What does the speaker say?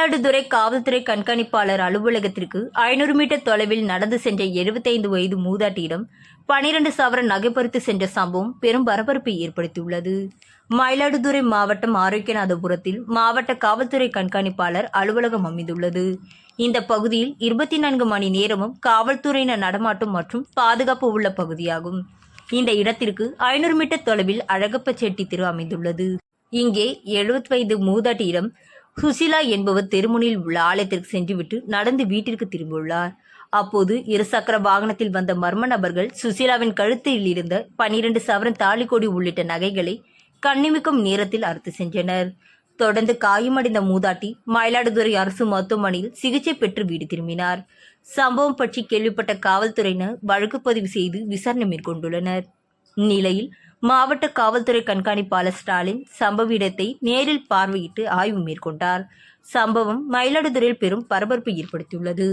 மயிலாடுதுறை காவல்துறை கண்காணிப்பாளர் அலுவலகத்திற்கு 500 மீட்டர் தொலைவில் நடந்து சென்ற 75 வயது மூதாட்டியிடம் 12 சவரன் நகை பறித்து சென்ற சம்பவம் பெரும் பரபரப்பை ஏற்படுத்தியுள்ளது. மயிலாடுதுறை மாவட்டம் ஆரோக்கியநாதபுரத்தில் மாவட்ட காவல்துறை கண்காணிப்பாளர் அலுவலகம் அமைந்துள்ளது. இந்த பகுதியில் 24 மணி நேரமும் காவல்துறையினர் நடமாட்டம் மற்றும் பாதுகாப்பு உள்ள பகுதியாகும். இந்த இடத்திற்கு 500 மீட்டர் தொலைவில் அழகப்ப செட்டி தெரு அமைந்துள்ளது. இங்கே 70 வயது மூதாட்டியிடம் சுசிலா என்பவர் தெருமுனையில் உள்ள ஆலயத்திற்கு சென்றுவிட்டு நடந்து வீட்டிற்கு திரும்பியுள்ளார். அப்போது இருசக்கர வாகனத்தில் வந்த மர்ம நபர்கள் சுசிலாவின் கழுத்தில் இருந்த 12 சவரன் தாலிக்கொடி உள்ளிட்ட நகைகளை கண்ணிமிக்கும் நேரத்தில் அறுத்து சென்றனர். தொடர்ந்து காயமடைந்த மூதாட்டி மயிலாடுதுறை அரசு மருத்துவமனையில் சிகிச்சை பெற்று வீடு திரும்பினார். சம்பவம் பற்றி கேள்விப்பட்ட காவல்துறையினர் வழக்கு பதிவு செய்து விசாரணை மேற்கொண்டுள்ளனர். நிலையில் மாவட்ட காவல்துறை கண்காணிப்பாளர் ஸ்டாலின் சம்பவ இடத்தை நேரில் பார்வையிட்டு ஆய்வு மேற்கொண்டார். சம்பவம் மயிலாடுதுறையில் பெரும் பரபரப்பை ஏற்படுத்தியுள்ளது.